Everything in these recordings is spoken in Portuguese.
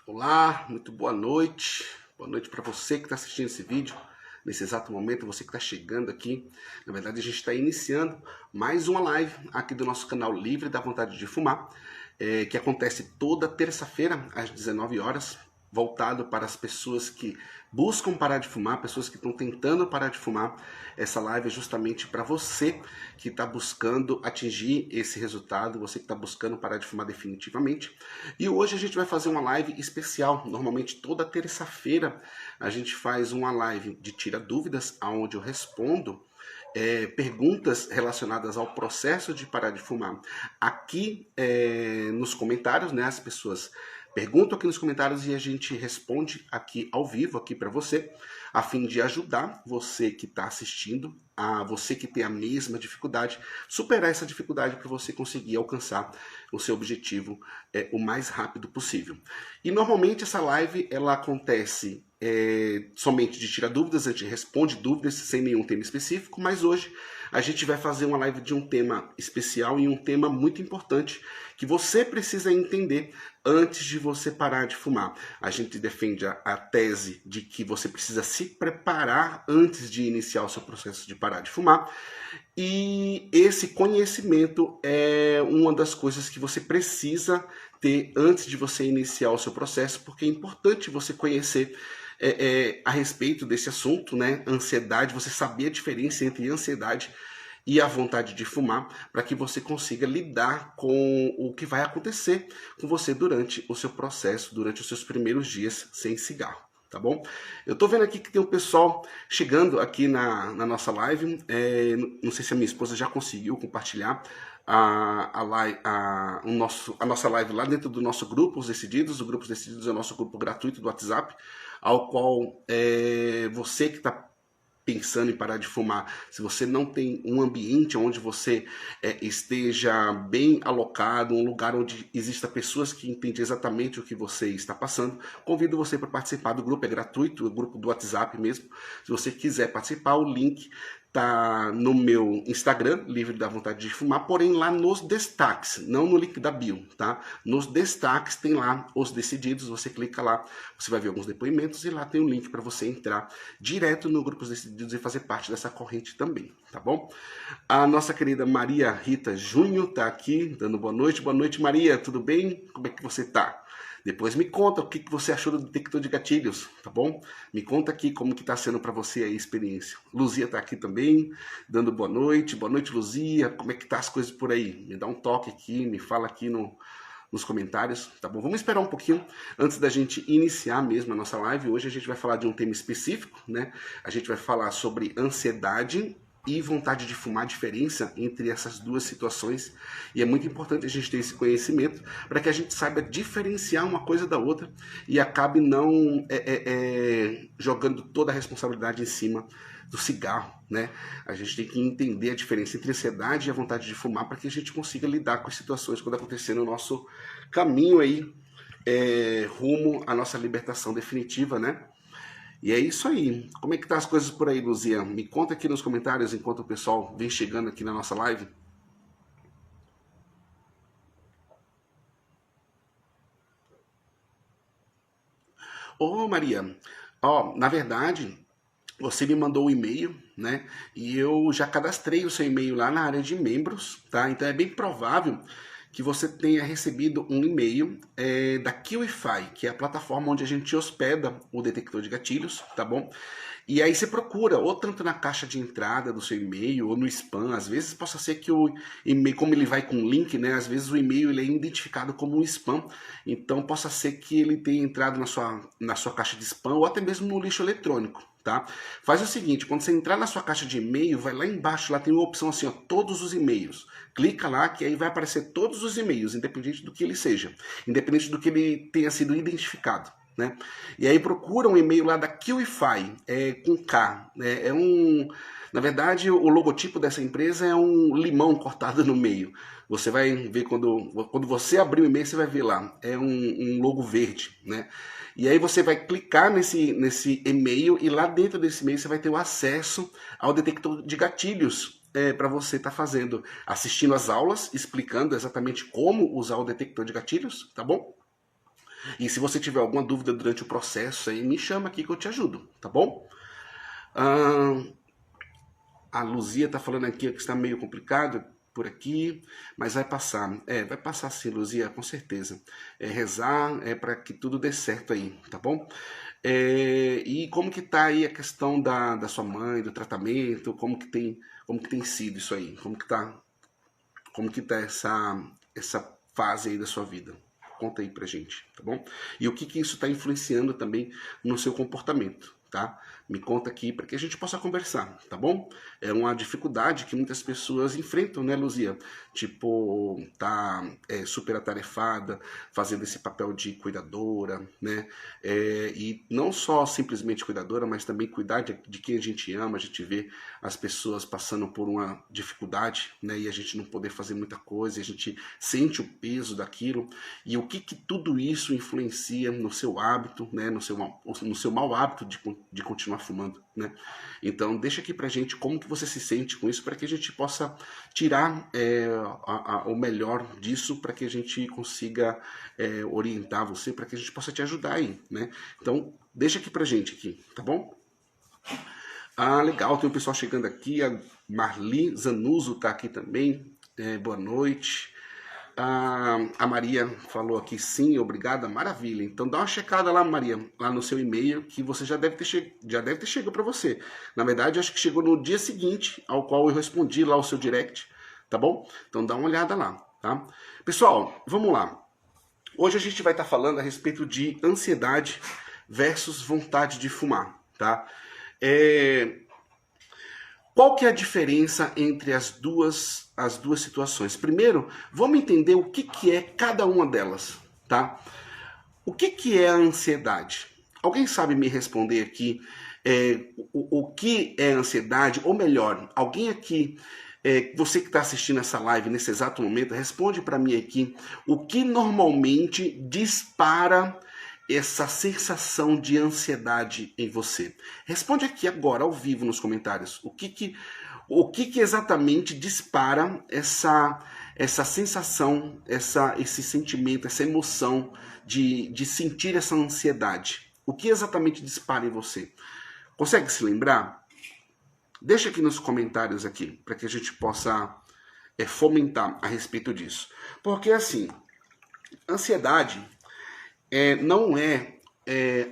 Olá, muito boa noite. Boa noite para você que está assistindo esse vídeo. Nesse exato momento, você que está chegando aqui. Na verdade, a gente está iniciando mais uma live aqui do nosso canal Livre da Vontade de Fumar, que acontece toda terça-feira às 19 horas, voltado para as pessoas que buscam parar de fumar, pessoas que estão tentando parar de fumar. Essa live é justamente para você que está buscando atingir esse resultado, você que está buscando parar de fumar definitivamente. E hoje a gente vai fazer uma live especial. Normalmente toda terça-feira a gente faz uma live de tira dúvidas, onde eu respondo perguntas relacionadas ao processo de parar de fumar. Aqui nos comentários, né, as pessoas perguntam aqui nos comentários e a gente responde aqui ao vivo, aqui para você, a fim de ajudar você que está assistindo, a você que tem a mesma dificuldade, superar essa dificuldade para você conseguir alcançar o seu objetivo o mais rápido possível. E normalmente essa live ela acontece somente de tirar dúvidas, a gente responde dúvidas sem nenhum tema específico, mas hoje a gente vai fazer uma live de um tema especial e um tema muito importante que você precisa entender antes de você parar de fumar. A gente defende a tese de que você precisa se preparar antes de iniciar o seu processo de parar de fumar, e esse conhecimento é uma das coisas que você precisa ter antes de você iniciar o seu processo, porque é importante você conhecer a respeito desse assunto, né? Ansiedade, você saber a diferença entre ansiedade e a vontade de fumar, para que você consiga lidar com o que vai acontecer com você durante o seu processo, durante os seus primeiros dias sem cigarro, tá bom? Eu tô vendo aqui que tem um pessoal chegando aqui na nossa live, não sei se a minha esposa já conseguiu compartilhar a nossa live lá dentro do nosso Grupos Decididos. O Grupos Decididos é o nosso grupo gratuito do WhatsApp, ao qual você que está pensando em parar de fumar, se você não tem um ambiente onde você esteja bem alocado, um lugar onde exista pessoas que entendem exatamente o que você está passando, convido você para participar do grupo. É gratuito, o grupo do WhatsApp mesmo. Se você quiser participar, o link tá no meu Instagram, Livre da Vontade de Fumar, porém lá nos destaques, não no link da bio, tá? Nos destaques tem lá os decididos, você clica lá, você vai ver alguns depoimentos e lá tem um link para você entrar direto no Grupos Decididos e fazer parte dessa corrente também, tá bom? A nossa querida Maria Rita Júnior tá aqui, dando boa noite. Boa noite, Maria, tudo bem? Como é que você tá? Depois me conta o que você achou do detector de gatilhos, tá bom? Me conta aqui como que tá sendo para você a experiência. Luzia tá aqui também, dando boa noite. Boa noite, Luzia. Como é que tá as coisas por aí? Me dá um toque aqui, me fala aqui nos comentários, tá bom? Vamos esperar um pouquinho antes da gente iniciar mesmo a nossa live. Hoje a gente vai falar de um tema específico, né? A gente vai falar sobre ansiedade e vontade de fumar, a diferença entre essas duas situações, e é muito importante a gente ter esse conhecimento para que a gente saiba diferenciar uma coisa da outra e acabe não jogando toda a responsabilidade em cima do cigarro, né? A gente tem que entender a diferença entre a ansiedade e a vontade de fumar para que a gente consiga lidar com as situações quando acontecer no nosso caminho aí rumo à nossa libertação definitiva, né? E é isso aí. Como é que tá as coisas por aí, Luzia? Me conta aqui nos comentários enquanto o pessoal vem chegando aqui na nossa live. Ô, Maria, na verdade, você me mandou um e-mail, né? E eu já cadastrei o seu e-mail lá na área de membros, tá? Então é bem provável que você tenha recebido um e-mail da QIFI, que é a plataforma onde a gente hospeda o detector de gatilhos, tá bom? E aí você procura, ou tanto na caixa de entrada do seu e-mail, ou no spam. Às vezes possa ser que o e-mail, como ele vai com link, né? Às vezes o e-mail ele é identificado como um spam, então possa ser que ele tenha entrado na sua caixa de spam, ou até mesmo no lixo eletrônico, tá? Faz o seguinte, quando você entrar na sua caixa de e-mail, vai lá embaixo, lá tem uma opção assim, ó, todos os e-mails. Clica lá que aí vai aparecer todos os e-mails, independente do que ele seja, independente do que ele tenha sido identificado, né? E aí procura um e-mail lá da QIFI, com K, né? Na verdade, o logotipo dessa empresa é um limão cortado no meio. Você vai ver quando você abrir o e-mail, você vai ver lá, é um logo verde, né? E aí você vai clicar nesse e-mail e lá dentro desse e-mail você vai ter o acesso ao detector de gatilhos para você estar assistindo as aulas, explicando exatamente como usar o detector de gatilhos, tá bom? E se você tiver alguma dúvida durante o processo, aí me chama aqui que eu te ajudo, tá bom? A Luzia tá falando aqui que está meio complicado por aqui, mas vai passar. Vai passar sim, Luzia, com certeza. Rezar para que tudo dê certo aí, tá bom? E como que tá aí a questão da sua mãe, do tratamento, como que tem sido isso aí? Como que tá essa fase aí da sua vida? Conta aí pra gente, tá bom? E o que isso está influenciando também no seu comportamento, tá? Me conta aqui para que a gente possa conversar, tá bom? É uma dificuldade que muitas pessoas enfrentam, né, Luzia? Tipo, tá super atarefada, fazendo esse papel de cuidadora, né? E não só simplesmente cuidadora, mas também cuidar de quem a gente ama. A gente vê as pessoas passando por uma dificuldade, né? E a gente não poder fazer muita coisa, a gente sente o peso daquilo. E o que tudo isso influencia no seu hábito, né? No seu mau hábito de continuar fumando, né? Então deixa aqui pra gente como que você se sente com isso, para que a gente possa tirar o melhor disso, para que a gente consiga orientar você, para que a gente possa te ajudar aí, né? Então deixa aqui pra gente aqui, tá bom? Legal, tem um pessoal chegando aqui, a Marli Zanuso tá aqui também, boa noite. A Maria falou aqui, sim, obrigada, maravilha. Então dá uma checada lá, Maria, lá no seu e-mail, que você já deve ter chegado para você. Na verdade, acho que chegou no dia seguinte ao qual eu respondi lá o seu direct, tá bom? Então dá uma olhada lá, tá? Pessoal, vamos lá. Hoje a gente vai estar falando a respeito de ansiedade versus vontade de fumar, tá? Qual que é a diferença entre as duas situações? Primeiro, vamos entender o que é cada uma delas, tá? O que é a ansiedade? Alguém sabe me responder aqui o que é ansiedade? Ou melhor, alguém aqui, você que está assistindo essa live nesse exato momento, responde para mim aqui o que normalmente dispara essa sensação de ansiedade em você. Responde aqui agora, ao vivo, nos comentários. O que exatamente dispara essa sensação, esse sentimento, essa emoção de sentir essa ansiedade? O que exatamente dispara em você? Consegue se lembrar? Deixa aqui nos comentários aqui, para que a gente possa fomentar a respeito disso. Porque assim, ansiedade não é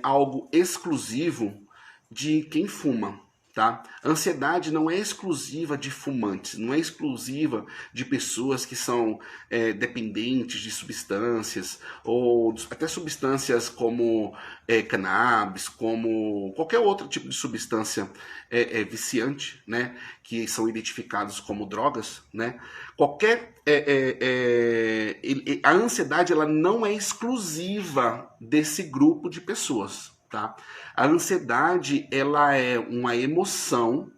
algo exclusivo de quem fuma, tá? A ansiedade não é exclusiva de fumantes, não é exclusiva de pessoas que são dependentes de substâncias, ou até substâncias como cannabis, como qualquer outro tipo de substância viciante, né? Que são identificados como drogas, né? A ansiedade ela não é exclusiva desse grupo de pessoas, tá? A ansiedade ela é uma emoção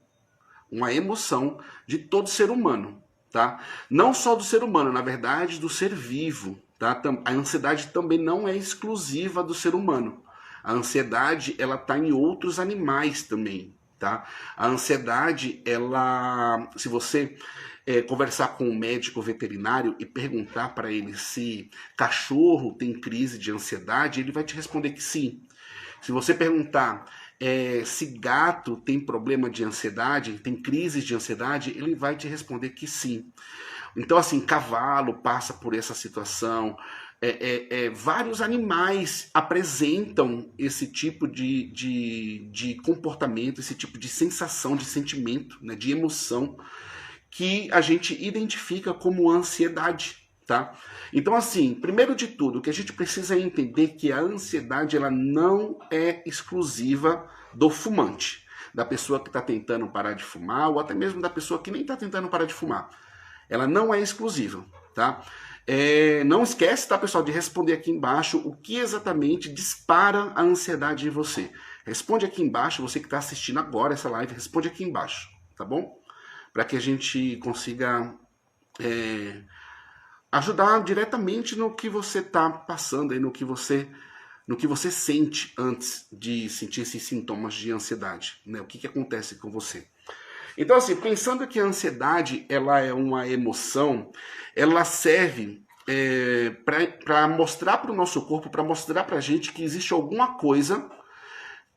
de todo ser humano, tá? Não só do ser humano, na verdade, do ser vivo, tá? A ansiedade também não é exclusiva do ser humano. A ansiedade ela tá em outros animais também, tá? A ansiedade ela, se você conversar com um médico veterinário e perguntar para ele se cachorro tem crise de ansiedade, ele vai te responder que sim. Se você perguntar se gato tem problema de ansiedade, tem crises de ansiedade, ele vai te responder que sim. Então, assim, cavalo passa por essa situação, vários animais apresentam esse tipo de comportamento, esse tipo de sensação, de sentimento, né, de emoção, que a gente identifica como ansiedade, tá? Então, assim, primeiro de tudo, o que a gente precisa entender que a ansiedade ela não é exclusiva do fumante, da pessoa que está tentando parar de fumar, ou até mesmo da pessoa que nem está tentando parar de fumar. Ela não é exclusiva, tá? Não esquece, tá, pessoal, de responder aqui embaixo o que exatamente dispara a ansiedade em você. Responde aqui embaixo, você que está assistindo agora essa live, responde aqui embaixo, tá bom? Para que a gente consiga ajudar diretamente no que você está passando, aí, no que você sente antes de sentir esses sintomas de ansiedade, né? O que acontece com você. Então, assim, pensando que a ansiedade ela é uma emoção, ela serve para mostrar para o nosso corpo, para mostrar para a gente que existe alguma coisa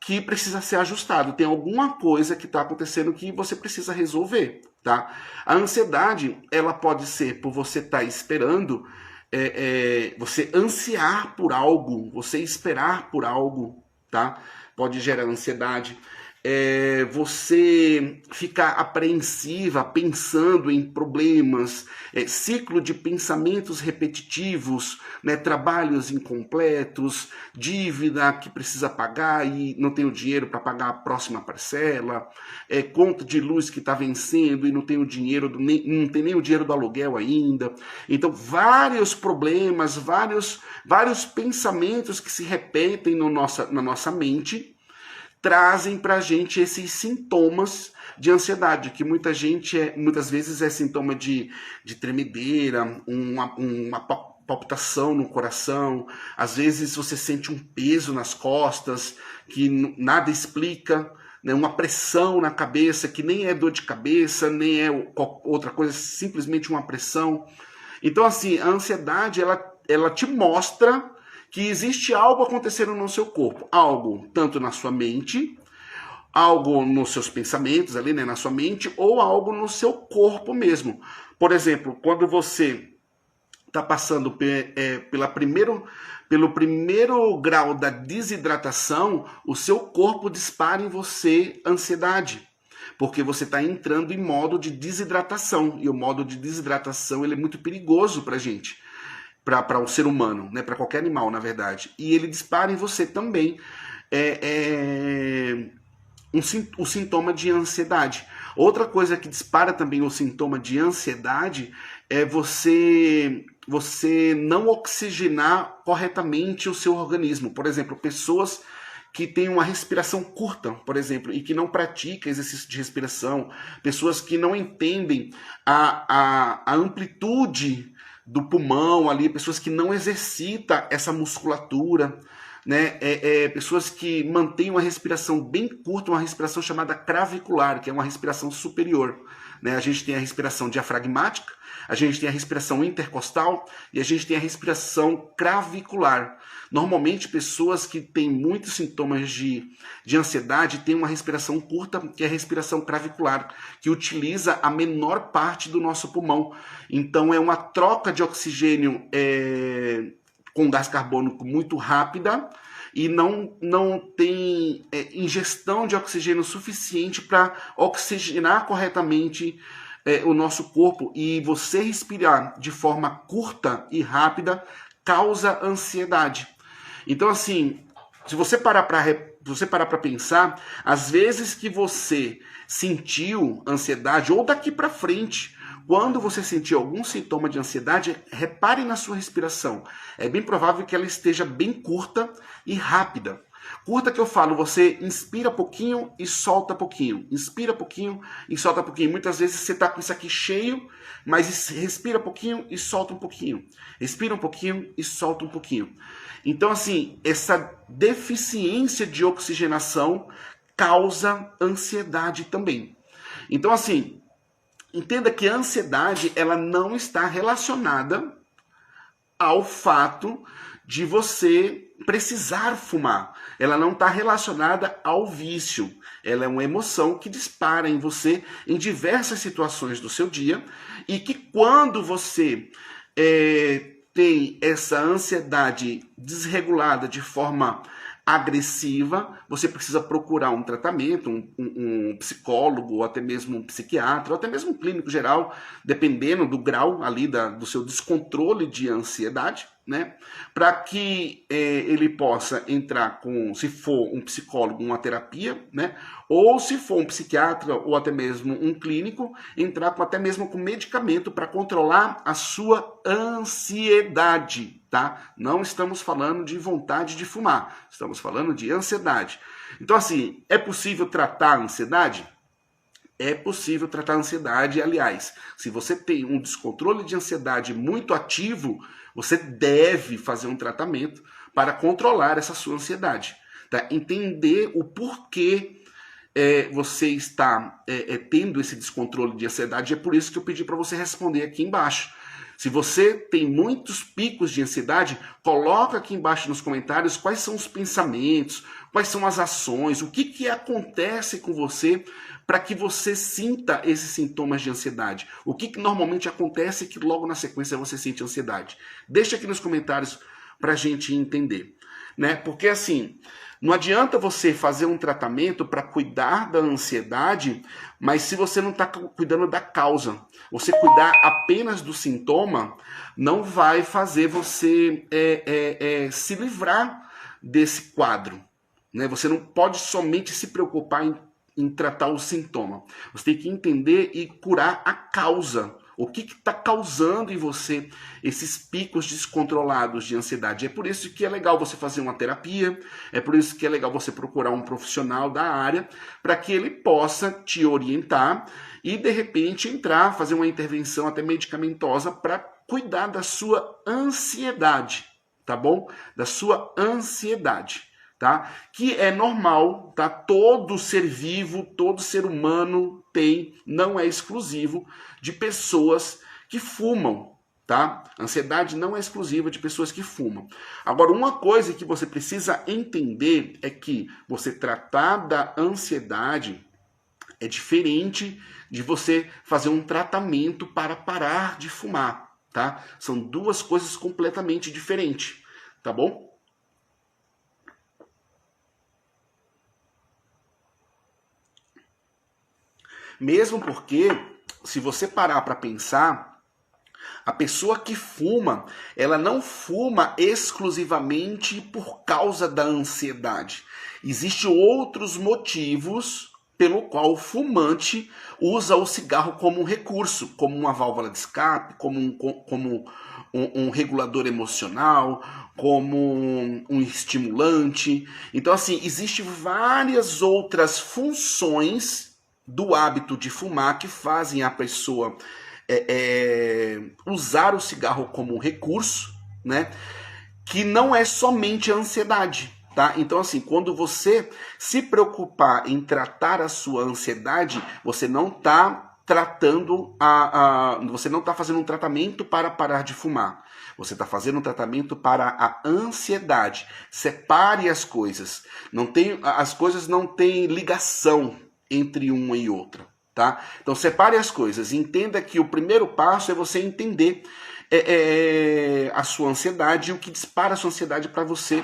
que precisa ser ajustado, tem alguma coisa que está acontecendo que você precisa resolver, tá? A ansiedade, ela pode ser por você estar esperando, você ansiar por algo, você esperar por algo, tá? Pode gerar ansiedade. Você ficar apreensiva, pensando em problemas, ciclo de pensamentos repetitivos, né, trabalhos incompletos, dívida que precisa pagar e não tem o dinheiro para pagar a próxima parcela, conta de luz que está vencendo e não tem o dinheiro, não tem nem o dinheiro do aluguel ainda. Então, vários problemas, vários pensamentos que se repetem na nossa mente, trazem para a gente esses sintomas de ansiedade, que muitas vezes é sintoma de tremedeira, uma palpitação no coração, às vezes você sente um peso nas costas que nada explica, né, uma pressão na cabeça que nem é dor de cabeça, nem é outra coisa, simplesmente uma pressão. Então, assim, a ansiedade, ela te mostra que existe algo acontecendo no seu corpo, algo tanto na sua mente, algo nos seus pensamentos ali, né, na sua mente, ou algo no seu corpo mesmo. Por exemplo, quando você está passando pelo primeiro grau da desidratação, o seu corpo dispara em você ansiedade, porque você está entrando em modo de desidratação, e o modo de desidratação ele é muito perigoso para a gente, para o ser humano, né, para qualquer animal, na verdade. E ele dispara em você também o sintoma de ansiedade. Outra coisa que dispara também o sintoma de ansiedade é você não oxigenar corretamente o seu organismo. Por exemplo, pessoas que têm uma respiração curta, por exemplo, e que não praticam exercício de respiração, pessoas que não entendem a amplitude do pulmão ali, pessoas que não exercitam essa musculatura, né? Pessoas que mantêm uma respiração bem curta, uma respiração chamada cravicular, que é uma respiração superior, né? A gente tem a respiração diafragmática, a gente tem a respiração intercostal e a gente tem a respiração cravicular. Normalmente, pessoas que têm muitos sintomas de ansiedade têm uma respiração curta, que é a respiração cravicular, que utiliza a menor parte do nosso pulmão. Então, é uma troca de oxigênio com gás carbônico muito rápida e não tem ingestão de oxigênio suficiente para oxigenar corretamente o nosso corpo, e você respirar de forma curta e rápida causa ansiedade. Então, assim, se você parar para pensar, às vezes que você sentiu ansiedade, ou daqui para frente, quando você sentir algum sintoma de ansiedade, repare na sua respiração. É bem provável que ela esteja bem curta e rápida. Curta que eu falo, você inspira pouquinho e solta pouquinho. Inspira pouquinho e solta pouquinho. Muitas vezes você está com isso aqui cheio, mas respira pouquinho e solta um pouquinho. Respira um pouquinho e solta um pouquinho. Então, assim, essa deficiência de oxigenação causa ansiedade também. Então, assim, entenda que a ansiedade ela não está relacionada ao fato de você precisar fumar. Ela não está relacionada ao vício. Ela é uma emoção que dispara em você em diversas situações do seu dia, e que quando você tem essa ansiedade desregulada de forma agressiva, você precisa procurar um tratamento, um psicólogo, ou até mesmo um psiquiatra, ou até mesmo um clínico geral, dependendo do grau ali do seu descontrole de ansiedade, né? Para que ele possa entrar com, se for um psicólogo, uma terapia, né? Ou se for um psiquiatra ou até mesmo um clínico, entrar até mesmo com medicamento para controlar a sua ansiedade, tá? Não estamos falando de vontade de fumar, estamos falando de ansiedade. Então, assim, é possível tratar a ansiedade? É possível tratar a ansiedade. Aliás, se você tem um descontrole de ansiedade muito ativo, você deve fazer um tratamento para controlar essa sua ansiedade, tá? Entender o porquê você está tendo esse descontrole de ansiedade. É por isso que eu pedi para você responder aqui embaixo. Se você tem muitos picos de ansiedade, coloca aqui embaixo nos comentários quais são os pensamentos, quais são as ações, o que acontece com você para que você sinta esses sintomas de ansiedade. O que normalmente acontece que logo na sequência você sente ansiedade. Deixa aqui nos comentários para a gente entender, né? Porque assim, não adianta você fazer um tratamento para cuidar da ansiedade, mas se você não está cuidando da causa, você cuidar apenas do sintoma, não vai fazer você se livrar desse quadro, né? Você não pode somente se preocupar em tratar o sintoma. Você tem que entender e curar a causa. O que está causando em você esses picos descontrolados de ansiedade? É por isso que é legal você fazer uma terapia, é por isso que é legal você procurar um profissional da área para que ele possa te orientar e, de repente, fazer uma intervenção até medicamentosa para cuidar da sua ansiedade, tá bom? Da sua ansiedade. Tá? Que é normal, tá? Todo ser vivo, todo ser humano tem, não é exclusivo de pessoas que fumam, tá? Ansiedade não é exclusiva de pessoas que fumam. Agora, uma coisa que você precisa entender é que você tratar da ansiedade é diferente de você fazer um tratamento para parar de fumar, tá? São duas coisas completamente diferentes, tá bom? Mesmo porque, se você parar para pensar, a pessoa que fuma, ela não fuma exclusivamente por causa da ansiedade. Existem outros motivos pelo qual o fumante usa o cigarro como um recurso, como uma válvula de escape, como um regulador emocional, como um estimulante. Então, assim, existem várias outras funções do hábito de fumar que fazem a pessoa usar o cigarro como um recurso, né? Que não é somente a ansiedade, tá? Então, assim, quando você se preocupar em tratar a sua ansiedade, você não está tratando você não está fazendo um tratamento para parar de fumar. Você está fazendo um tratamento para a ansiedade. Separe as coisas. As coisas não têm ligação entre uma e outra, tá? Então separe as coisas, entenda que o primeiro passo é você entender a sua ansiedade e o que dispara a sua ansiedade para você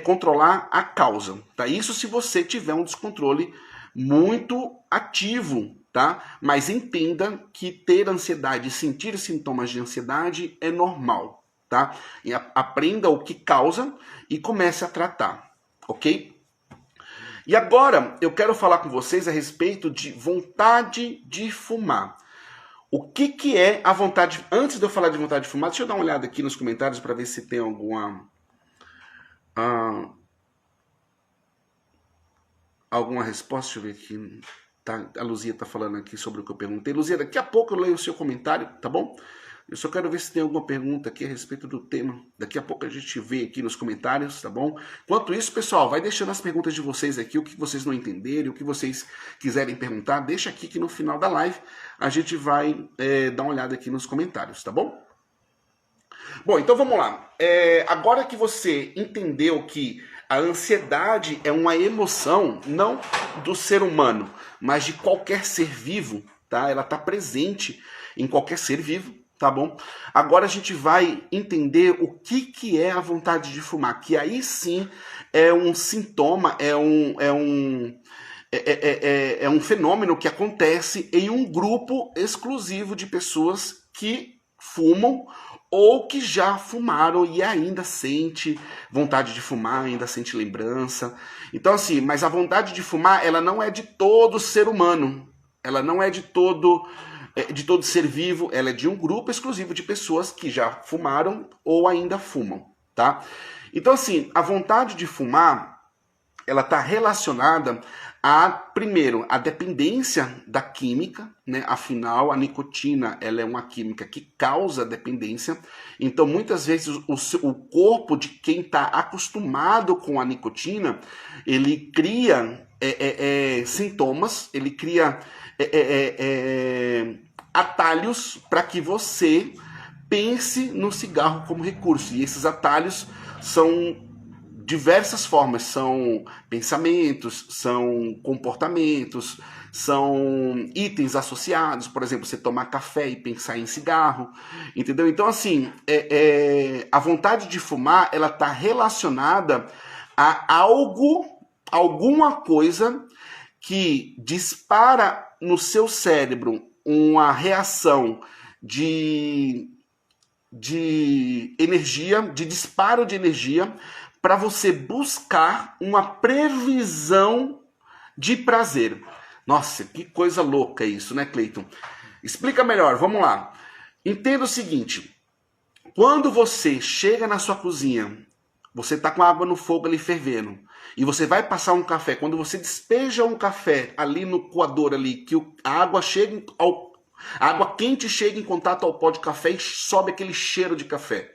controlar a causa, tá? Isso se você tiver um descontrole muito ativo, tá? Mas entenda que ter ansiedade e sentir sintomas de ansiedade é normal, tá? E aprenda o que causa e comece a tratar, ok? E agora eu quero falar com vocês a respeito de vontade de fumar. O que é a vontade... Antes de eu falar de vontade de fumar, deixa eu dar uma olhada aqui nos comentários para ver se tem alguma resposta. Deixa eu ver aqui. Tá, a Luzia está falando aqui sobre o que eu perguntei. Luzia, daqui a pouco eu leio o seu comentário, tá bom? Eu só quero ver se tem alguma pergunta aqui a respeito do tema. Daqui a pouco a gente vê aqui nos comentários, tá bom? Enquanto isso, pessoal, vai deixando as perguntas de vocês aqui, o que vocês não entenderem, o que vocês quiserem perguntar, deixa aqui que no final da live a gente vai dar uma olhada aqui nos comentários, tá bom? Bom, então vamos lá. Agora que você entendeu que a ansiedade é uma emoção, não do ser humano, mas de qualquer ser vivo, tá? Ela está presente em qualquer ser vivo. Tá bom? Agora a gente vai entender o que é a vontade de fumar, que aí sim é um sintoma, é um fenômeno que acontece em um grupo exclusivo de pessoas que fumam ou que já fumaram e ainda sente vontade de fumar, ainda sente lembrança. Então assim, mas a vontade de fumar, ela não é de todo ser humano, ela não é de todo ser vivo, ela é de um grupo exclusivo de pessoas que já fumaram ou ainda fumam, tá? Então, assim, a vontade de fumar, ela está relacionada primeiro, a dependência da química, né? Afinal, a nicotina, ela é uma química que causa dependência. Então, muitas vezes, o corpo de quem está acostumado com a nicotina, ele cria sintomas, ele cria atalhos para que você pense no cigarro como recurso. E esses atalhos são diversas formas, são pensamentos, são comportamentos, são itens associados, por exemplo, você tomar café e pensar em cigarro, entendeu? Então, assim, a vontade de fumar, ela está relacionada a alguma coisa que dispara no seu cérebro uma reação de energia, de disparo de energia, para você buscar uma previsão de prazer. Nossa, que coisa louca isso, né, Cleiton? Explica melhor, vamos lá. Entenda o seguinte, quando você chega na sua cozinha, você está com a água no fogo ali fervendo, e você vai passar um café, quando você despeja um café ali no coador ali, que a água quente chega em contato ao pó de café e sobe aquele cheiro de café.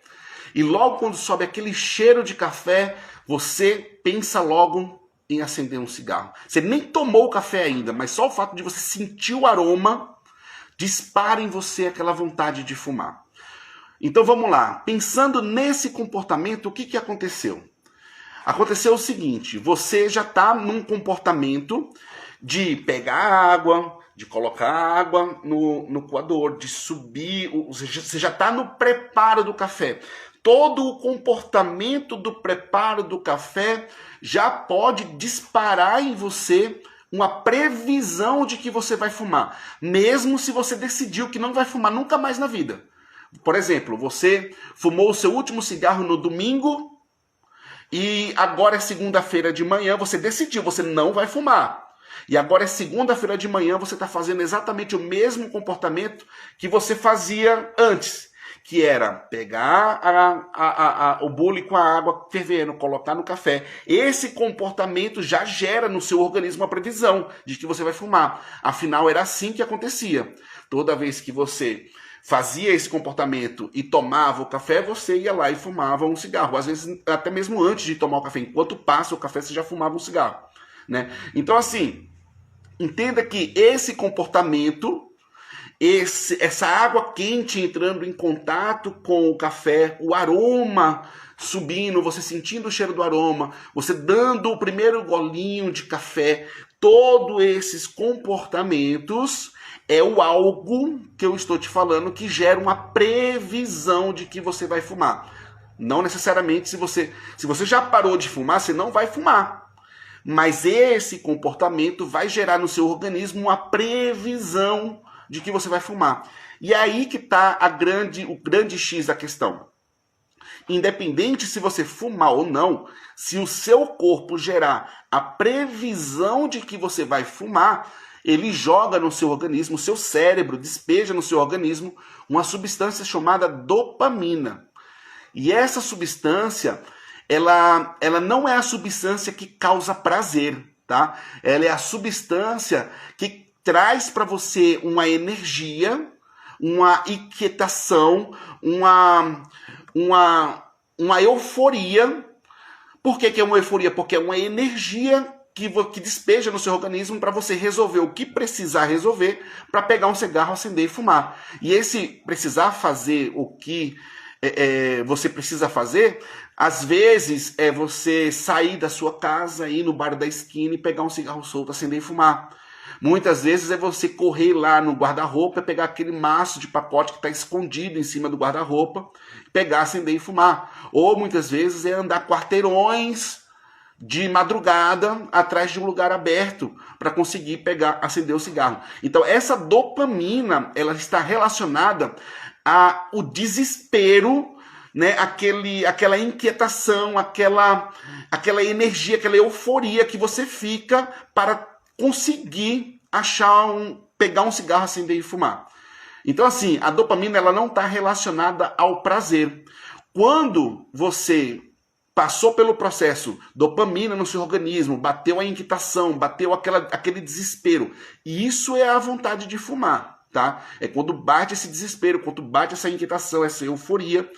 E logo quando sobe aquele cheiro de café, você pensa logo em acender um cigarro. Você nem tomou o café ainda, mas só o fato de você sentir o aroma dispara em você aquela vontade de fumar. Então vamos lá, pensando nesse comportamento, o que aconteceu? Aconteceu o seguinte, você já está num comportamento de pegar água, de colocar água no coador, de subir, você já está no preparo do café. Todo o comportamento do preparo do café já pode disparar em você uma previsão de que você vai fumar, mesmo se você decidiu que não vai fumar nunca mais na vida. Por exemplo, você fumou o seu último cigarro no domingo e agora é segunda-feira de manhã, você decidiu, você não vai fumar. E agora é segunda-feira de manhã, você está fazendo exatamente o mesmo comportamento que você fazia antes, que era pegar o bule com a água fervendo, colocar no café. Esse comportamento já gera no seu organismo a previsão de que você vai fumar. Afinal, era assim que acontecia. Toda vez que você fazia esse comportamento e tomava o café, você ia lá e fumava um cigarro. Às vezes, até mesmo antes de tomar o café. Enquanto passa o café, você já fumava um cigarro, né? Então, assim, entenda que esse comportamento, essa água quente entrando em contato com o café, o aroma subindo, você sentindo o cheiro do aroma, você dando o primeiro golinho de café, todos esses comportamentos é o algo que eu estou te falando que gera uma previsão de que você vai fumar. Não necessariamente se você já parou de fumar, você não vai fumar. Mas esse comportamento vai gerar no seu organismo uma previsão de que você vai fumar. E é aí que está o grande X da questão. Independente se você fumar ou não, se o seu corpo gerar a previsão de que você vai fumar, ele joga no seu organismo, o seu cérebro despeja no seu organismo uma substância chamada dopamina. E essa substância, ela não é a substância que causa prazer, tá? Ela é a substância que traz para você uma energia, uma inquietação, uma euforia. Por que é uma euforia? Porque é uma energia que despeja no seu organismo para você resolver o que precisar resolver para pegar um cigarro, acender e fumar. E esse precisar fazer o que você precisa fazer, às vezes é você sair da sua casa, ir no bar da esquina e pegar um cigarro solto, acender e fumar. Muitas vezes é você correr lá no guarda-roupa, pegar aquele maço de pacote que está escondido em cima do guarda-roupa, pegar, acender e fumar. Ou muitas vezes é andar quarteirões de madrugada atrás de um lugar aberto para conseguir pegar, acender o cigarro. Então essa dopamina, ela está relacionada ao desespero, né? Aquela inquietação, aquela energia, aquela euforia que você fica para conseguir pegar um cigarro, acender e fumar. Então assim, a dopamina ela não está relacionada ao prazer. Quando você passou pelo processo, dopamina no seu organismo, bateu a inquietação, bateu aquele desespero. E isso é a vontade de fumar, tá? É quando bate esse desespero, quando bate essa inquietação, essa euforia.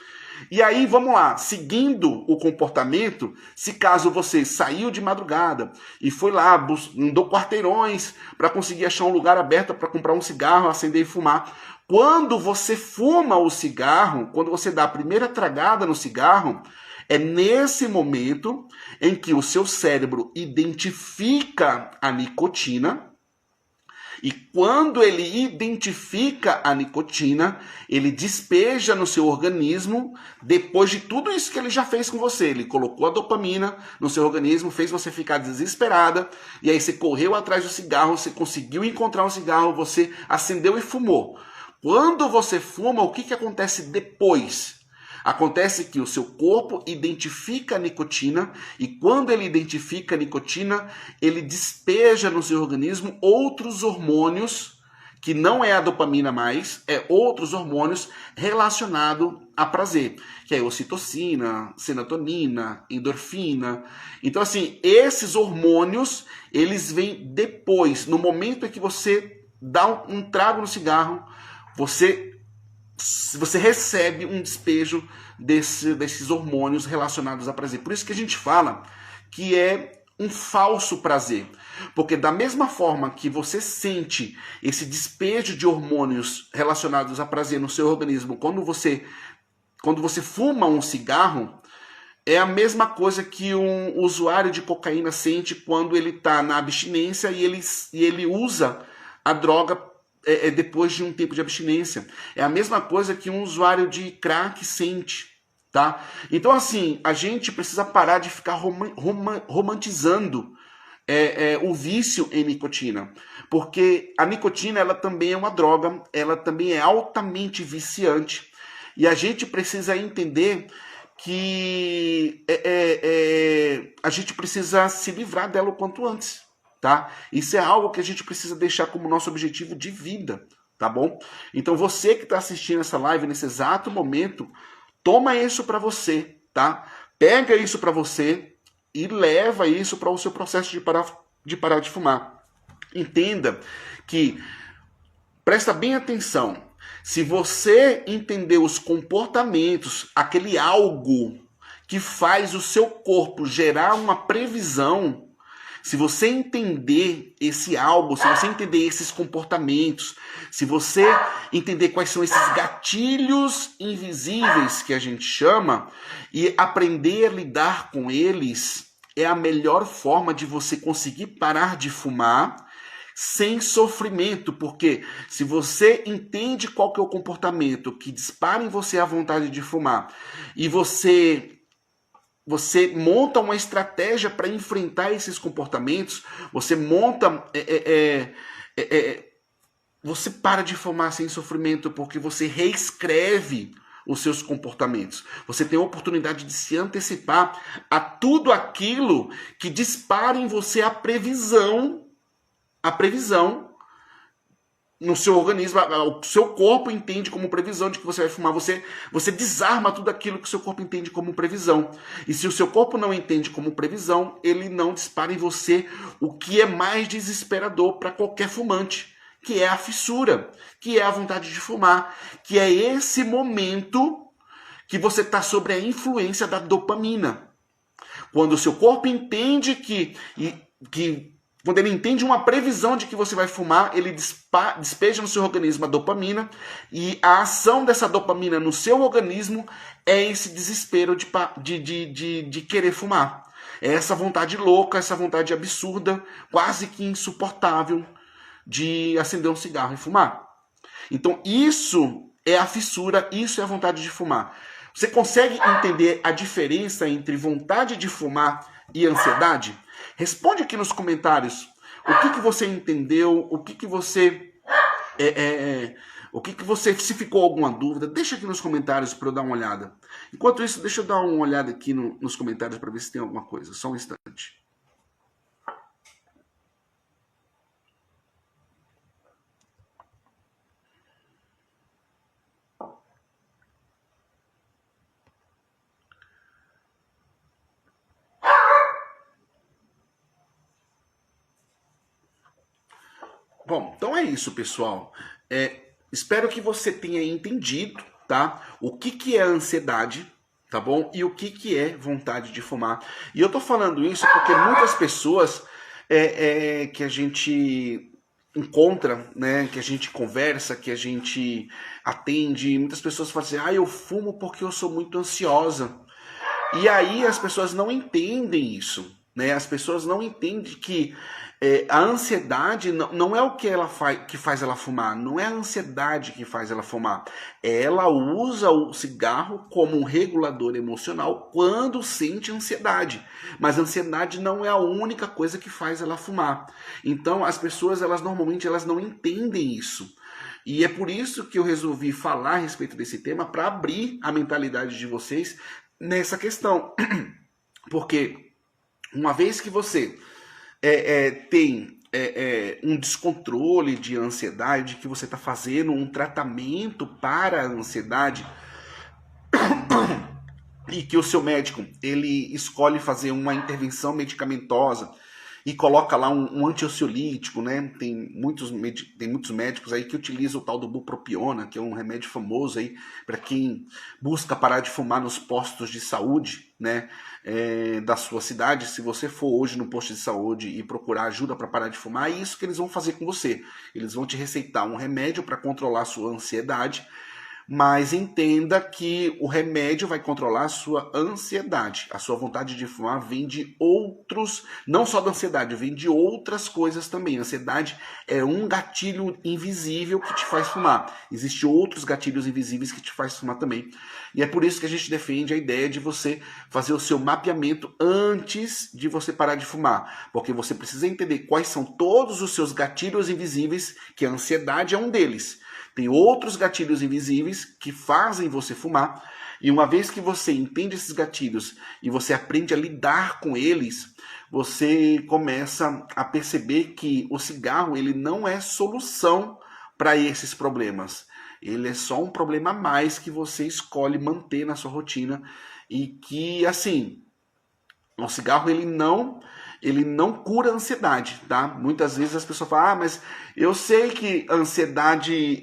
E aí, vamos lá, seguindo o comportamento, se caso você saiu de madrugada e foi lá, andou quarteirões para conseguir achar um lugar aberto para comprar um cigarro, acender e fumar, Quando você fuma o cigarro, quando você dá a primeira tragada no cigarro, é nesse momento em que o seu cérebro identifica a nicotina. E quando ele identifica a nicotina, ele despeja no seu organismo, depois de tudo isso que ele já fez com você. Ele colocou a dopamina no seu organismo, fez você ficar desesperada, e aí você correu atrás do cigarro, você conseguiu encontrar um cigarro, você acendeu e fumou. Quando você fuma, o que acontece depois? Acontece que o seu corpo identifica a nicotina e quando ele identifica a nicotina, ele despeja no seu organismo outros hormônios, que não é a dopamina mais, é outros hormônios relacionados a prazer, que é ocitocina, serotonina, endorfina. Então assim, esses hormônios, eles vêm depois, no momento em que você dá um trago no cigarro, você recebe um despejo desses hormônios relacionados a prazer. Por isso que a gente fala que é um falso prazer. Porque da mesma forma que você sente esse despejo de hormônios relacionados a prazer no seu organismo quando você fuma um cigarro, é a mesma coisa que um usuário de cocaína sente quando ele está na abstinência e ele usa a droga depois de um tempo de abstinência. É a mesma coisa que um usuário de crack sente, tá? Então, assim, a gente precisa parar de ficar romantizando o vício em nicotina. Porque a nicotina, ela também é uma droga, ela também é altamente viciante. E a gente precisa entender que a gente precisa se livrar dela o quanto antes. Tá? Isso é algo que a gente precisa deixar como nosso objetivo de vida, tá bom? Então você que está assistindo essa live nesse exato momento, toma isso para você, tá? Pega isso para você e leva isso para o seu processo de parar de fumar. Entenda que, presta bem atenção, se você entender os comportamentos, aquele algo que faz o seu corpo gerar uma previsão, se você entender esse algo, se você entender esses comportamentos, se você entender quais são esses gatilhos invisíveis que a gente chama e aprender a lidar com eles, é a melhor forma de você conseguir parar de fumar sem sofrimento, porque se você entende qual que é o comportamento que dispara em você a vontade de fumar e você monta uma estratégia para enfrentar esses comportamentos, você monta... você para de fumar sem sofrimento porque você reescreve os seus comportamentos. Você tem a oportunidade de se antecipar a tudo aquilo que dispara em você a previsão no seu organismo, o seu corpo entende como previsão de que você vai fumar, você desarma tudo aquilo que o seu corpo entende como previsão. E se o seu corpo não entende como previsão, ele não dispara em você o que é mais desesperador para qualquer fumante, que é a fissura, que é a vontade de fumar, que é esse momento que você está sob a influência da dopamina. Quando o seu corpo entende quando ele entende uma previsão de que você vai fumar, ele despeja no seu organismo a dopamina e a ação dessa dopamina no seu organismo é esse desespero de querer fumar. É essa vontade louca, essa vontade absurda, quase que insuportável de acender um cigarro e fumar. Então isso é a fissura, isso é a vontade de fumar. Você consegue entender a diferença entre vontade de fumar e ansiedade? Responde aqui nos comentários o que você entendeu, o que você, se ficou alguma dúvida, deixa aqui nos comentários para eu dar uma olhada. Enquanto isso, deixa eu dar uma olhada aqui nos comentários para ver se tem alguma coisa. Só um instante. Bom, então é isso, pessoal. Espero que você tenha entendido, tá? O que é ansiedade, tá bom? E o que é vontade de fumar. E eu tô falando isso porque muitas pessoas que a gente encontra, né, que a gente conversa, que a gente atende, muitas pessoas falam assim, eu fumo porque eu sou muito ansiosa. E aí as pessoas não entendem isso, né? As pessoas não entendem que a ansiedade não é o que que faz ela fumar, não é a ansiedade que faz ela fumar. Ela usa o cigarro como um regulador emocional quando sente ansiedade. Mas a ansiedade não é a única coisa que faz ela fumar. Então as pessoas, normalmente elas não entendem isso. E é por isso que eu resolvi falar a respeito desse tema, para abrir a mentalidade de vocês nessa questão. Porque uma vez que você tem um descontrole de ansiedade, que você está fazendo um tratamento para a ansiedade, e que o seu médico ele escolhe fazer uma intervenção medicamentosa e coloca lá um antiansiolítico, né? Tem muitos médicos aí que utilizam o tal do bupropiona, que é um remédio famoso aí para quem busca parar de fumar nos postos de saúde, né? Da sua cidade. Se você for hoje no posto de saúde e procurar ajuda para parar de fumar, é isso que eles vão fazer com você. Eles vão te receitar um remédio para controlar a sua ansiedade, mas entenda que o remédio vai controlar a sua ansiedade. A sua vontade de fumar vem de outros, não só da ansiedade, vem de outras coisas também. A ansiedade é um gatilho invisível que te faz fumar. Existem outros gatilhos invisíveis que te faz fumar também. E é por isso que a gente defende a ideia de você fazer o seu mapeamento antes de você parar de fumar. Porque você precisa entender quais são todos os seus gatilhos invisíveis, que a ansiedade é um deles. Tem outros gatilhos invisíveis que fazem você fumar, e uma vez que você entende esses gatilhos e você aprende a lidar com eles, você começa a perceber que o cigarro ele não é solução para esses problemas. Ele é só um problema a mais que você escolhe manter na sua rotina, e que, assim, o cigarro ele não cura a ansiedade, tá? Muitas vezes as pessoas falam, mas eu sei que a ansiedade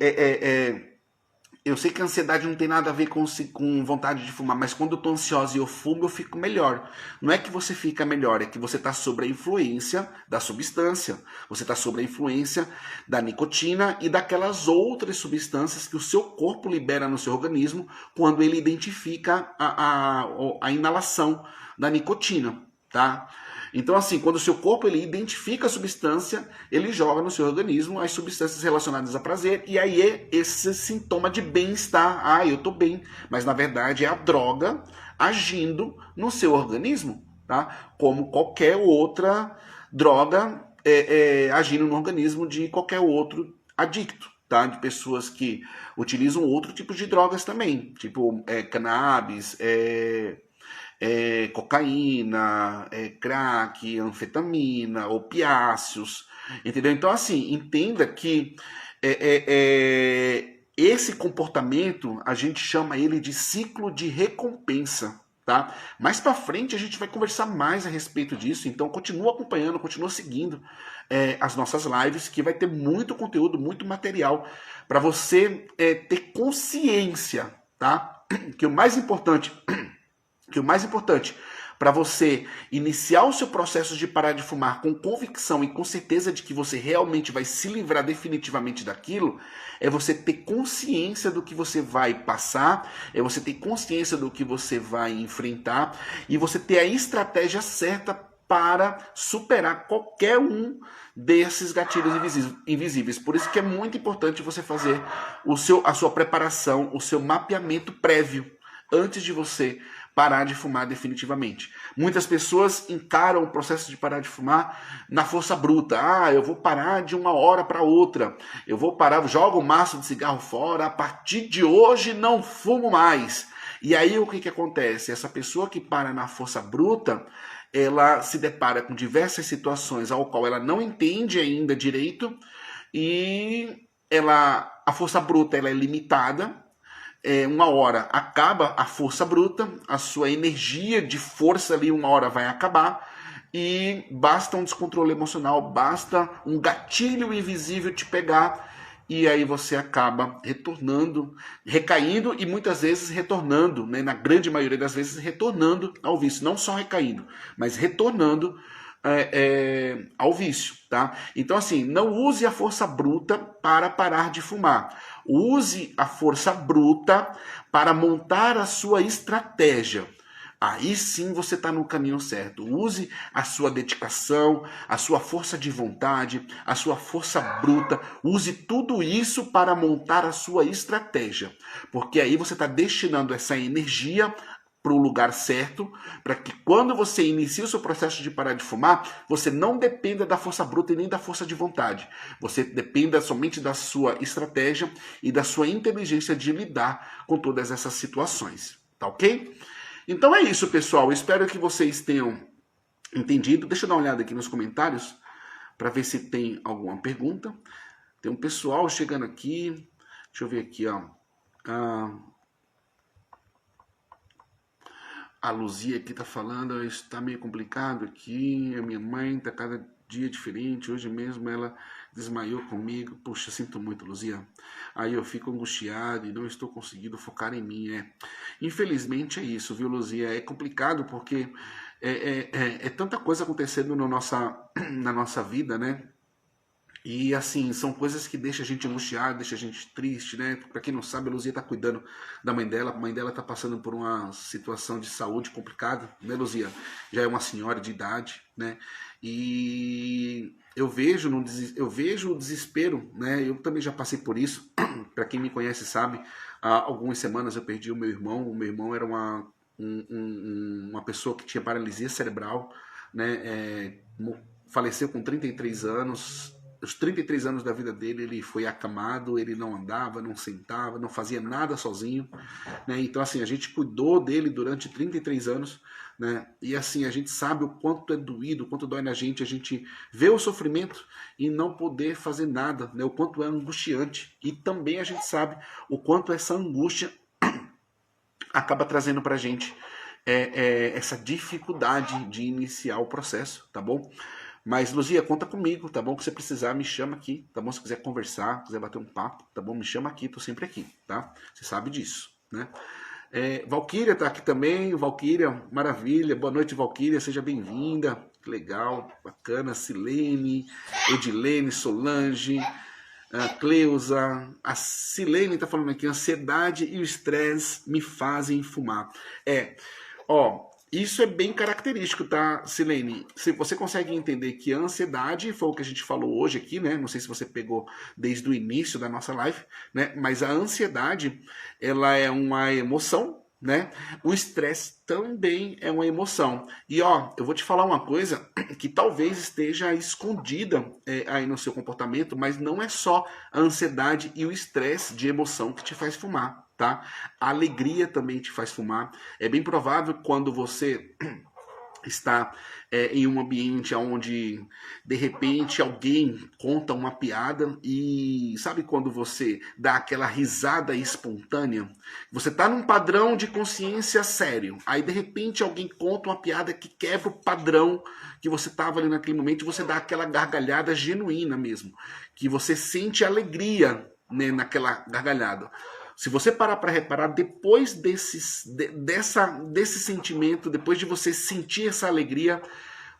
eu sei que a ansiedade não tem nada a ver com vontade de fumar, mas quando eu tô ansiosa e eu fumo, eu fico melhor. Não é que você fica melhor, é que você tá sob a influência da substância. Você tá sob a influência da nicotina e daquelas outras substâncias que o seu corpo libera no seu organismo quando ele identifica a inalação da nicotina, tá? Então, assim, quando o seu corpo ele identifica a substância, ele joga no seu organismo as substâncias relacionadas a prazer, e aí é esse sintoma de bem-estar. Eu tô bem, mas na verdade é a droga agindo no seu organismo, tá? Como qualquer outra droga agindo no organismo de qualquer outro adicto, tá? De pessoas que utilizam outro tipo de drogas também, tipo cannabis, cocaína, crack, anfetamina, opiáceos, entendeu? Então, assim, entenda que esse comportamento, a gente chama ele de ciclo de recompensa, tá? Mais pra frente a gente vai conversar mais a respeito disso, então continua acompanhando, continua seguindo as nossas lives, que vai ter muito conteúdo, muito material para você ter consciência, tá? Que o mais importante para você iniciar o seu processo de parar de fumar com convicção e com certeza de que você realmente vai se livrar definitivamente daquilo, é você ter consciência do que você vai passar, é você ter consciência do que você vai enfrentar e você ter a estratégia certa para superar qualquer um desses gatilhos invisíveis. Por isso que é muito importante você fazer a sua preparação, o seu mapeamento prévio antes de você parar de fumar definitivamente. Muitas pessoas encaram o processo de parar de fumar na força bruta. Eu vou parar de uma hora para outra. Eu vou parar, jogo o maço de cigarro fora, a partir de hoje não fumo mais. E aí o que acontece? Essa pessoa que para na força bruta, ela se depara com diversas situações ao qual ela não entende ainda direito, e a força bruta ela é limitada. Uma hora acaba a força bruta, a sua energia de força ali uma hora vai acabar, e basta um descontrole emocional, basta um gatilho invisível te pegar, e aí você acaba retornando, recaindo e muitas vezes retornando, né, na grande maioria das vezes retornando ao vício, não só recaindo, mas retornando ao vício, tá? Então assim, não use a força bruta para parar de fumar. Use a força bruta para montar a sua estratégia. Aí sim você está no caminho certo. Use a sua dedicação, a sua força de vontade, a sua força bruta. Use tudo isso para montar a sua estratégia. Porque aí você está destinando essa energia para o lugar certo, para que quando você inicia o seu processo de parar de fumar, você não dependa da força bruta e nem da força de vontade. Você dependa somente da sua estratégia e da sua inteligência de lidar com todas essas situações. Tá ok? Então é isso, pessoal. Espero que vocês tenham entendido. Deixa eu dar uma olhada aqui nos comentários para ver se tem alguma pergunta. Tem um pessoal chegando aqui. Deixa eu ver aqui, ó. A Luzia aqui tá falando, está meio complicado aqui. A minha mãe tá cada dia diferente. Hoje mesmo ela desmaiou comigo. Puxa, sinto muito, Luzia. Aí eu fico angustiado e não estou conseguindo focar em mim. Infelizmente é isso, viu, Luzia? É complicado porque é tanta coisa acontecendo na nossa vida, né? E assim, são coisas que deixam a gente angustiado, deixam a gente triste, né? Pra quem não sabe, a Luzia tá cuidando da mãe dela. A mãe dela tá passando por uma situação de saúde complicada, né, Luzia? Já é uma senhora de idade, né? E eu vejo o desespero, né? Eu também já passei por isso. Pra quem me conhece sabe, há algumas semanas eu perdi o meu irmão. O meu irmão era uma pessoa que tinha paralisia cerebral, né? Faleceu com 33 anos. Os 33 anos da vida dele, ele foi acamado, ele não andava, não sentava, não fazia nada sozinho, né? Então, assim, a gente cuidou dele durante 33 anos, né? E, assim, a gente sabe o quanto é doído, o quanto dói na gente, a gente vê o sofrimento e não poder fazer nada, né? O quanto é angustiante. E também a gente sabe o quanto essa angústia acaba trazendo pra gente essa dificuldade de iniciar o processo, tá bom? Mas, Luzia, conta comigo, tá bom? Que você precisar, me chama aqui, tá bom? Se quiser conversar, quiser bater um papo, tá bom? Me chama aqui, tô sempre aqui, tá? Você sabe disso, né? Valquíria tá aqui também. Valquíria, maravilha. Boa noite, Valquíria, seja bem-vinda. Que legal, bacana. Silene, Edilene, Solange, a Cleusa. A Silene tá falando aqui, ansiedade e o estresse me fazem fumar. Isso é bem característico, tá, Silene? Se você consegue entender que a ansiedade foi o que a gente falou hoje aqui, né? Não sei se você pegou desde o início da nossa live, né? Mas a ansiedade, ela é uma emoção, né? O estresse também é uma emoção. E eu vou te falar uma coisa que talvez esteja escondida aí no seu comportamento, mas não é só a ansiedade e o estresse de emoção que te faz fumar. Tá? A alegria também te faz fumar. É bem provável quando você está em um ambiente onde de repente alguém conta uma piada e sabe quando você dá aquela risada espontânea? Você está num padrão de consciência sério, aí de repente alguém conta uma piada que quebra o padrão que você estava ali naquele momento e você dá aquela gargalhada genuína mesmo, que você sente alegria, né, naquela gargalhada. Se você parar para reparar, depois desse sentimento, depois de você sentir essa alegria,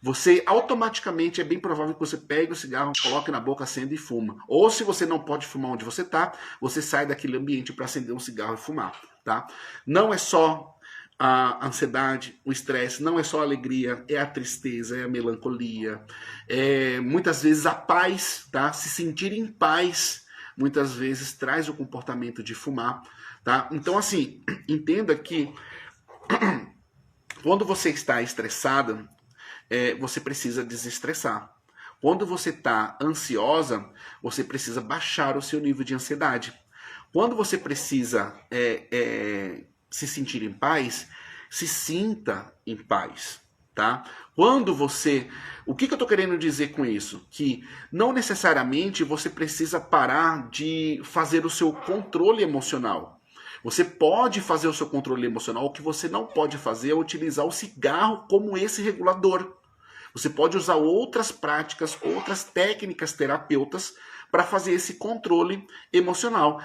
você automaticamente, é bem provável que você pegue o cigarro, coloque na boca, acenda e fuma. Ou se você não pode fumar onde você está, você sai daquele ambiente para acender um cigarro e fumar. Tá? Não é só a ansiedade, o estresse, não é só a alegria, é a tristeza, é a melancolia, muitas vezes a paz, tá? Se sentir em paz muitas vezes traz o comportamento de fumar, tá? Então, assim, entenda que quando você está estressada, você precisa desestressar. Quando você está ansiosa, você precisa baixar o seu nível de ansiedade. Quando você precisa se sentir em paz, se sinta em paz. Tá? Quando você... O que eu estou querendo dizer com isso? Que não necessariamente você precisa parar de fazer o seu controle emocional. Você pode fazer o seu controle emocional. O que você não pode fazer é utilizar o cigarro como esse regulador. Você pode usar outras práticas, outras técnicas terapeutas para fazer esse controle emocional.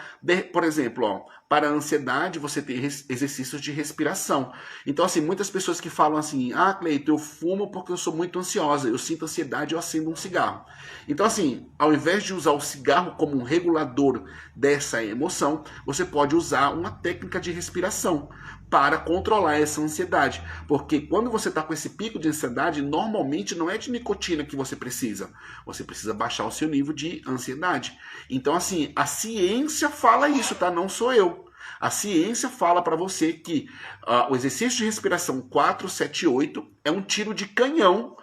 Por exemplo, ó, para a ansiedade, você tem exercícios de respiração. Então, assim, muitas pessoas que falam assim, ah, Cleito, eu fumo porque eu sou muito ansiosa, eu sinto ansiedade, eu acendo um cigarro. Então, assim, ao invés de usar o cigarro como um regulador dessa emoção, você pode usar uma técnica de respiração para controlar essa ansiedade. Porque quando você está com esse pico de ansiedade, normalmente não é de nicotina que você precisa. Você precisa baixar o seu nível de ansiedade. Então, assim, a ciência fala isso, tá? Não sou eu. A ciência fala para você que o exercício de respiração 478 é um tiro de canhão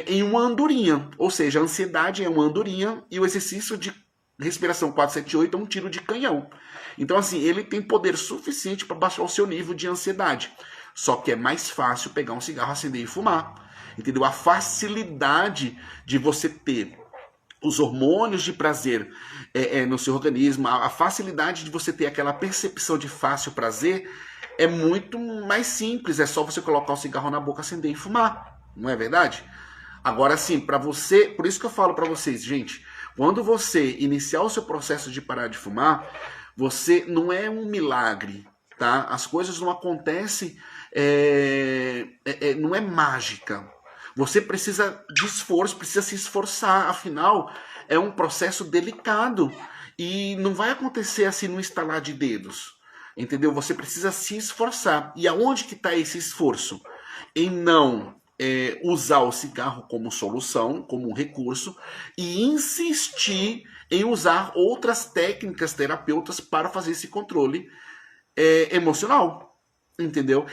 em uma andorinha. Ou seja, a ansiedade é uma andorinha e o exercício de respiração 478 é um tiro de canhão. Então, assim, ele tem poder suficiente para baixar o seu nível de ansiedade. Só que é mais fácil pegar um cigarro, acender e fumar. Entendeu? A facilidade de você ter os hormônios de prazer no seu organismo, a facilidade de você ter aquela percepção de fácil prazer é muito mais simples. É só você colocar o cigarro na boca, acender e fumar. Não é verdade? Agora sim, para você, por isso que eu falo para vocês, gente, quando você iniciar o seu processo de parar de fumar, você não é um milagre, tá? As coisas não acontecem, não é mágica. Você precisa de esforço, precisa se esforçar, afinal, é um processo delicado e não vai acontecer assim no estalar de dedos, entendeu? Você precisa se esforçar. E aonde que está esse esforço? Em não usar o cigarro como solução, como um recurso, e insistir em usar outras técnicas terapeutas para fazer esse controle emocional. Entendeu?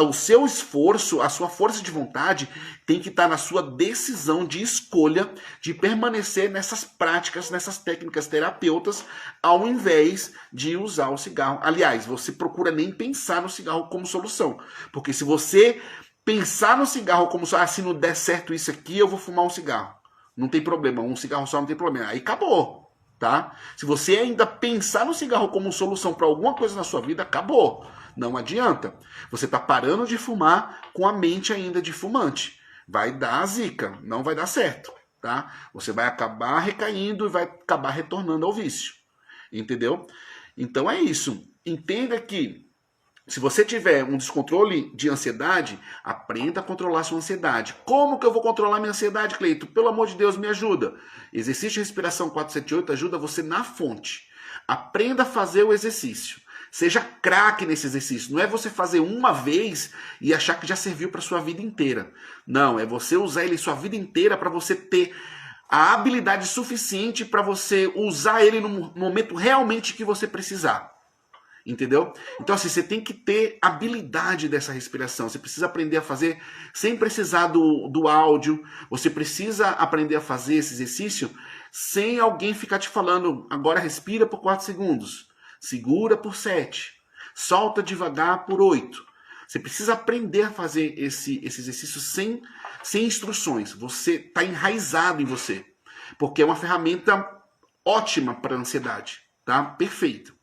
O seu esforço, a sua força de vontade tem que estar na sua decisão de escolha de permanecer nessas práticas, nessas técnicas terapeutas, ao invés de usar o cigarro. Aliás, você procura nem pensar no cigarro como solução, porque se você pensar no cigarro como solução, se não der certo isso aqui, eu vou fumar um cigarro. Não tem problema, um cigarro só não tem problema. Aí acabou, tá? Se você ainda pensar no cigarro como solução para alguma coisa na sua vida, acabou. Não adianta. Você está parando de fumar com a mente ainda de fumante. Vai dar zica, não vai dar certo, tá? Você vai acabar recaindo e vai acabar retornando ao vício. Entendeu? Então é isso. Entenda que se você tiver um descontrole de ansiedade, aprenda a controlar sua ansiedade. Como que eu vou controlar minha ansiedade, Cleito? Pelo amor de Deus, me ajuda. Exercício de respiração 478 ajuda você na fonte. Aprenda a fazer o exercício. Seja craque nesse exercício. Não é você fazer uma vez e achar que já serviu para sua vida inteira. Não, é você usar ele sua vida inteira para você ter a habilidade suficiente para você usar ele no momento realmente que você precisar. Entendeu? Então, assim, você tem que ter habilidade dessa respiração. Você precisa aprender a fazer sem precisar do áudio. Você precisa aprender a fazer esse exercício sem alguém ficar te falando, agora respira por 4 segundos. Segura por 7. Solta devagar por 8. Você precisa aprender a fazer esse exercício sem instruções. Você está enraizado em você. Porque é uma ferramenta ótima para a ansiedade. Tá? Perfeito.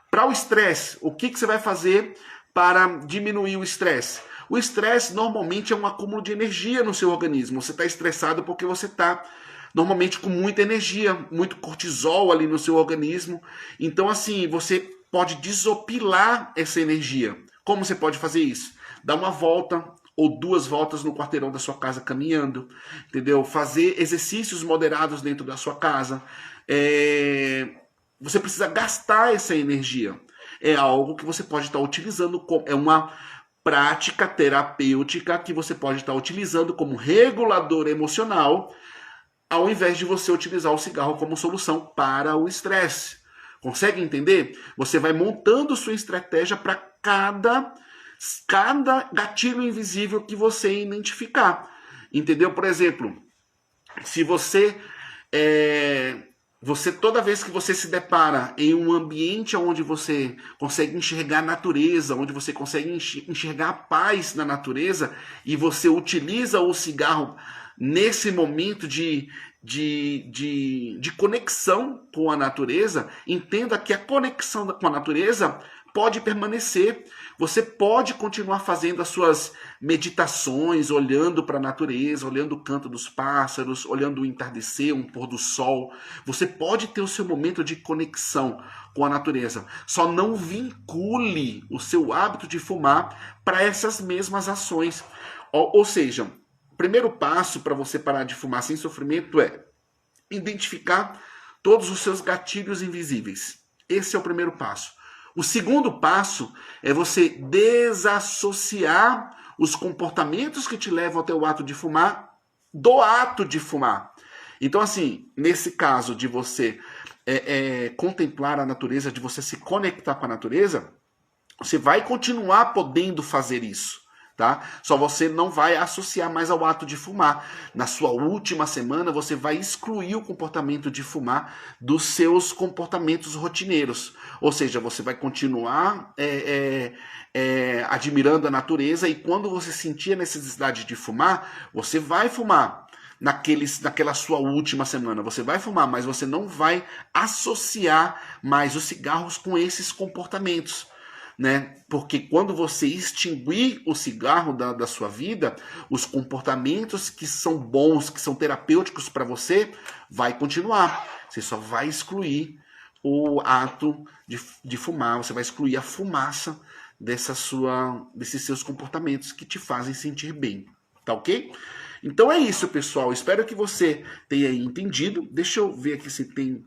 Para o estresse, o que você vai fazer para diminuir o estresse? O estresse normalmente é um acúmulo de energia no seu organismo. Você está estressado porque você está normalmente com muita energia, muito cortisol ali no seu organismo. Então, assim, você pode desopilar essa energia. Como você pode fazer isso? Dar uma volta ou 2 voltas no quarteirão da sua casa caminhando, entendeu? Fazer exercícios moderados dentro da sua casa. Você precisa gastar essa energia. É algo que você pode estar utilizando, é uma prática terapêutica que você pode estar utilizando como regulador emocional, ao invés de você utilizar o cigarro como solução para o estresse. Consegue entender? Você vai montando sua estratégia para cada gatilho invisível que você identificar. Entendeu? Por exemplo, se você toda vez que você se depara em um ambiente onde você consegue enxergar a natureza, onde você consegue enxergar a paz na natureza, e você utiliza o cigarro nesse momento de conexão com a natureza, entenda que a conexão com a natureza pode permanecer. Você pode continuar fazendo as suas meditações, olhando para a natureza, olhando o canto dos pássaros, olhando o entardecer, um pôr do sol. Você pode ter o seu momento de conexão com a natureza. Só não vincule o seu hábito de fumar para essas mesmas ações. Ou seja, o primeiro passo para você parar de fumar sem sofrimento é identificar todos os seus gatilhos invisíveis. Esse é o primeiro passo. O segundo passo é você desassociar os comportamentos que te levam até o ato de fumar do ato de fumar. Então, assim, nesse caso de você contemplar a natureza, de você se conectar com a natureza, você vai continuar podendo fazer isso. Tá? Só você não vai associar mais ao ato de fumar. Na sua última semana, você vai excluir o comportamento de fumar dos seus comportamentos rotineiros. Ou seja, você vai continuar admirando a natureza, e quando você sentir a necessidade de fumar, você vai fumar. Naquela sua última semana, você vai fumar, mas você não vai associar mais os cigarros com esses comportamentos. Né? Porque quando você extinguir o cigarro da sua vida, os comportamentos que são bons, que são terapêuticos para você, vai continuar. Você só vai excluir o ato de fumar, você vai excluir a fumaça desses seus comportamentos que te fazem sentir bem. Tá ok? Então é isso, pessoal. Espero que você tenha entendido. Deixa eu ver aqui se tem...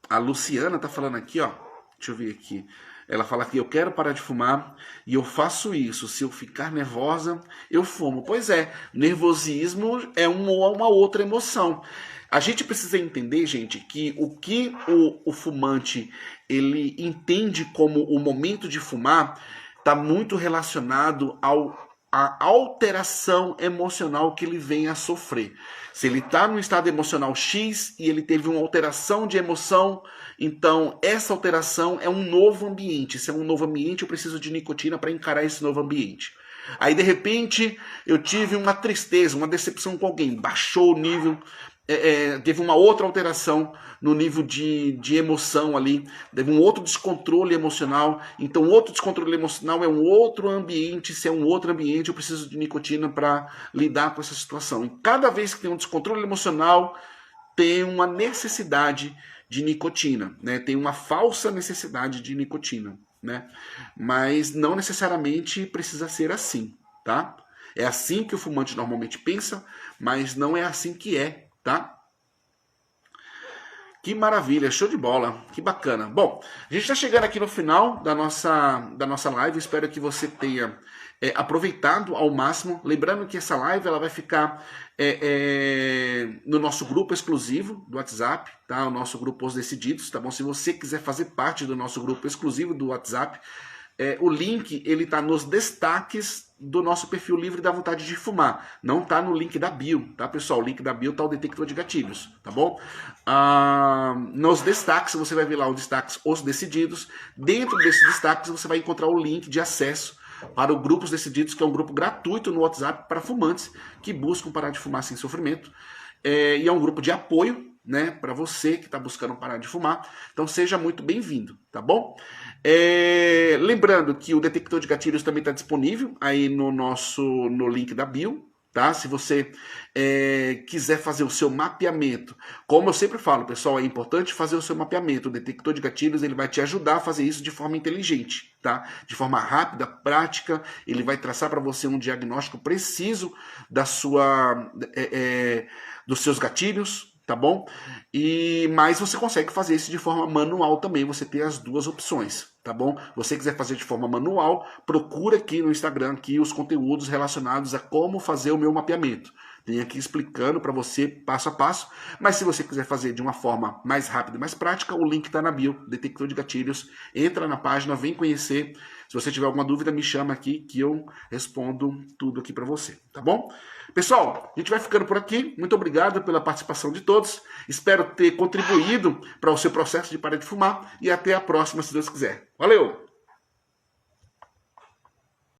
A Luciana tá falando aqui, ó. Deixa eu ver aqui. Ela fala que eu quero parar de fumar e eu faço isso. Se eu ficar nervosa, eu fumo. Pois é, nervosismo é uma outra emoção. A gente precisa entender, gente, que o que o fumante ele entende como o momento de fumar está muito relacionado a alteração emocional que ele vem a sofrer. Se ele está num estado emocional X e ele teve uma alteração de emoção, então essa alteração é um novo ambiente. Se é um novo ambiente, eu preciso de nicotina para encarar esse novo ambiente. Aí, de repente, eu tive uma tristeza, uma decepção com alguém, baixou o nível, teve uma outra alteração no nível de emoção ali, teve um outro descontrole emocional. Então, outro descontrole emocional é um outro ambiente. Se é um outro ambiente, eu preciso de nicotina para lidar com essa situação. E cada vez que tem um descontrole emocional, tem uma necessidade de nicotina, né? Tem uma falsa necessidade de nicotina, né? Mas não necessariamente precisa ser assim, tá? É assim que o fumante normalmente pensa, mas não é assim que é, tá? Que maravilha, show de bola, que bacana. Bom, a gente está chegando aqui no final da nossa live. Espero que você tenha aproveitado ao máximo. Lembrando que essa live ela vai ficar no nosso grupo exclusivo do WhatsApp, tá? O nosso grupo Os Decididos, tá bom? Se você quiser fazer parte do nosso grupo exclusivo do WhatsApp, o link ele está nos destaques do nosso perfil Livre da Vontade de Fumar. Não está no link da bio, tá, pessoal? O link da bio está o detector de gatilhos, tá bom? Nos destaques, você vai ver lá os destaques Os Decididos. Dentro desses destaques, você vai encontrar o link de acesso para o Grupos Decididos, que é um grupo gratuito no WhatsApp para fumantes que buscam parar de fumar sem sofrimento. E é um grupo de apoio, né, para você que está buscando parar de fumar. Então seja muito bem-vindo, tá bom? Lembrando que o detector de gatilhos também está disponível aí no link da bio, tá? Se você quiser fazer o seu mapeamento, como eu sempre falo, pessoal, é importante fazer o seu mapeamento. O detector de gatilhos ele vai te ajudar a fazer isso de forma inteligente, tá? De forma rápida, prática. Ele vai traçar para você um diagnóstico preciso dos seus gatilhos, tá bom? Mas você consegue fazer isso de forma manual também, você tem as duas opções, tá bom? Se você quiser fazer de forma manual, procura aqui no Instagram aqui os conteúdos relacionados a como fazer o meu mapeamento. Tem aqui explicando para você passo a passo, mas se você quiser fazer de uma forma mais rápida e mais prática, o link está na bio, Detector de Gatilhos. Entra na página, vem conhecer. Se você tiver alguma dúvida, me chama aqui que eu respondo tudo aqui para você, tá bom? Pessoal, a gente vai ficando por aqui. Muito obrigado pela participação de todos. Espero ter contribuído para o seu processo de parar de fumar e até a próxima, se Deus quiser. Valeu!